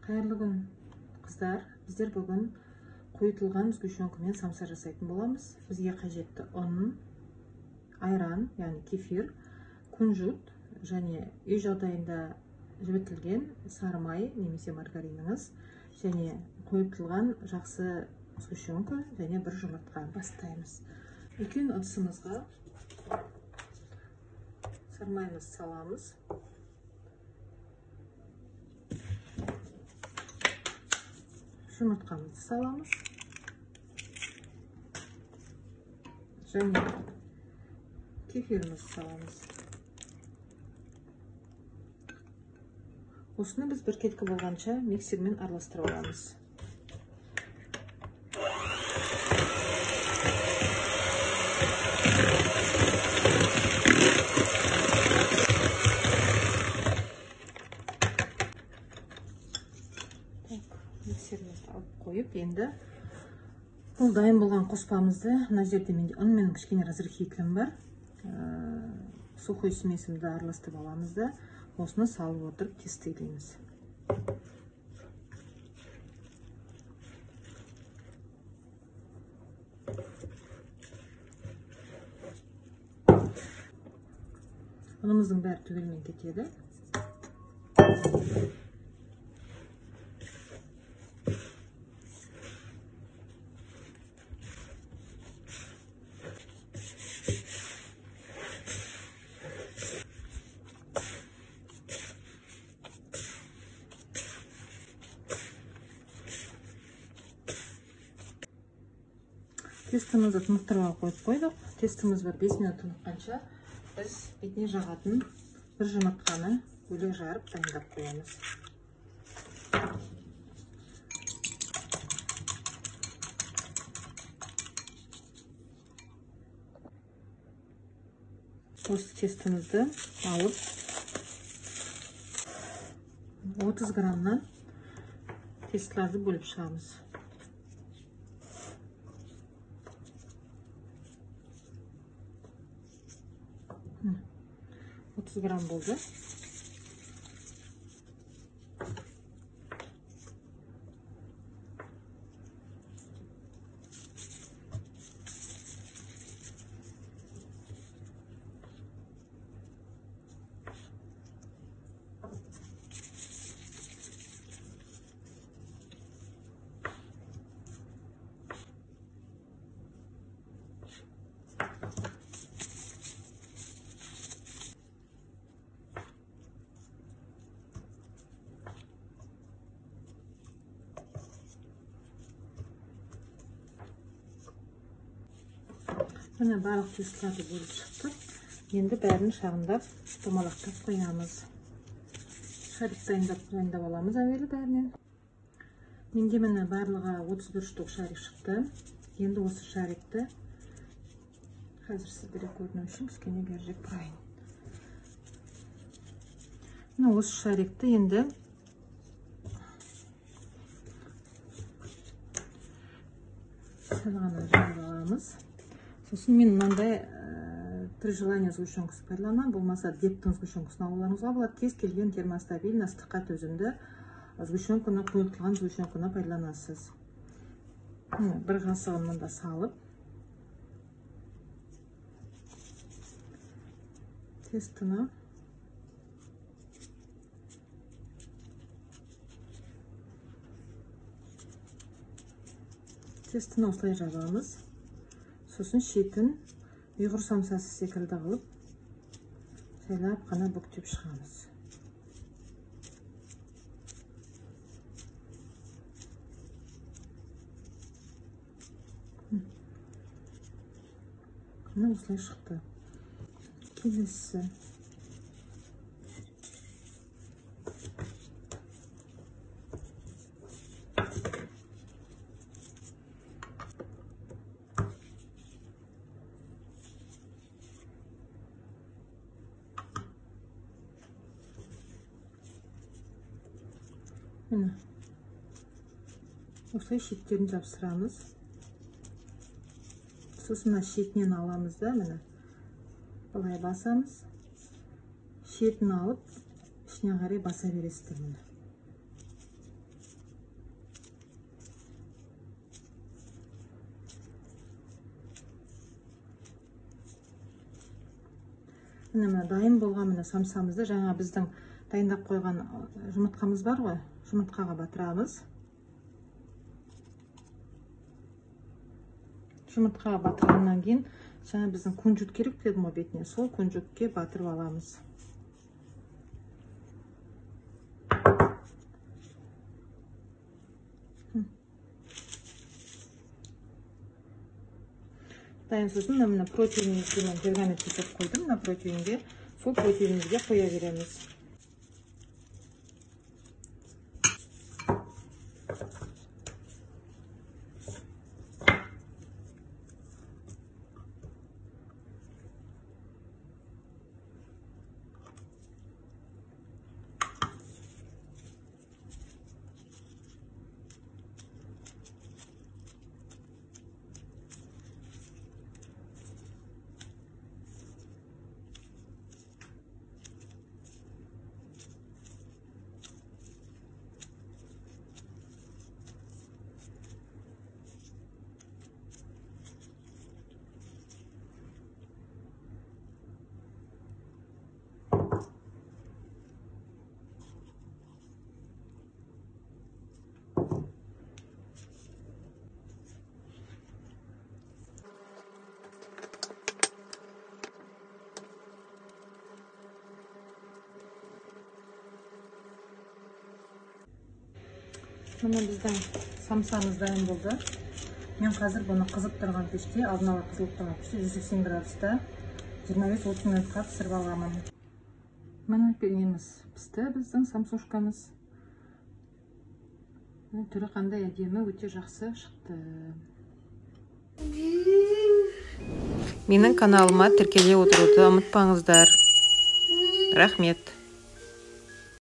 Қайырлы күн, қыздар. Біздер бүгін қойытылған сгущенкамен самса жасайтын боламыз. Бізге қажетті ұн, айран, яғни кефир, күнжіт және үй жағдайында жібітілген сары май немесе маргариніңіз және қойытылған жақсы сгущенка және бір жұмыртқа. Бастаймыз. Үлкен ыдысымызға сары майымызды саламыз. Жұмыртқамызды саламыз және кефирімізді саламыз. Осыны біз бір кеткі болғанша миксермен араластырып аламыз. Миксерімізді алып қойып, енді бұл дайын болған қоспамызды мына жерде менде ұн мен кішкене разрыхителім бар. Сухой смесімді араластырып аламыз да осыны салып отырып тестілейміз. Ұнымыздың бәрі түгелмен кетеді. Тестімізді тұнықтыруға қойып қойдық. Тестіміз бір 5 минут тұныққанша біз бетіне жағатын бір жұмыртқаны бөлек жарып дайындап қоямыз. Осы тестімізді алып 30 граммнан тестілерді бөліп шығамыз. 30 грамм болды. Міне барлық тестілерді бөліп шықтық. Енді бәрін шағындап, домалақтап қоямыз. Шарик дайындап аламыз әуелі бәрінен. Менде міне барлығы 31 штук шарик шықты. Енді осы шарикті қазір сіздерге көріну үшін кішкене бері бұрайын. Міне осы шарикті енді сәл ғана жайып аламыз. Сосын мен мынандай три желания сгущенкасы пайдаланамын. Болмаса дептің сгущенкасын алуларыңызға болады. Кез келген термостабильный, ыстыққа төзімді сгущенканы, қойытылған сгущенканы пайдаланасыз. Бір қасығын мында салып, тестіні осылай жабамыз. Сосын шетін ұйғыр самсасы секілді қылып, жайлап қана бүктеп шығамыз. Міне осылай шықты. Келесі. Осылай шеттерін жабыстырамыз. Сосын шетінен аламыз да, міне былай басамыз. Шетін алып, ішіне қарай баса бересіздер. міне дайын болған міне самсамызды жаңа біздің дайындап қойған жұмыртқамыз бар ғой, жұмыртқаға батырамыз. Жұмыртқаға батырғаннан кейін жаңа біздің кунжут керек дедім ғой бетіне, сол кунжутке батырып аламыз. Дайын сосын мына протеинімізге мен пергамент жасап қойдым. Мына протеинге, сол протеинімізге қоя береміз. Міне біздің самсамыз дайын болды. Мен қазір бұны қызып тұрған пеште, алдын ала қызылып тұрған пеште 180 градуста 25-30 минутқа пісіріп аламын. Міне неміз пісті, біздің самсушкамыз. Түрі қандай әдемі, өте жақсы шықты. Менің каналыма тіркеле отыруды ұмытпаңыздар. Рахмет.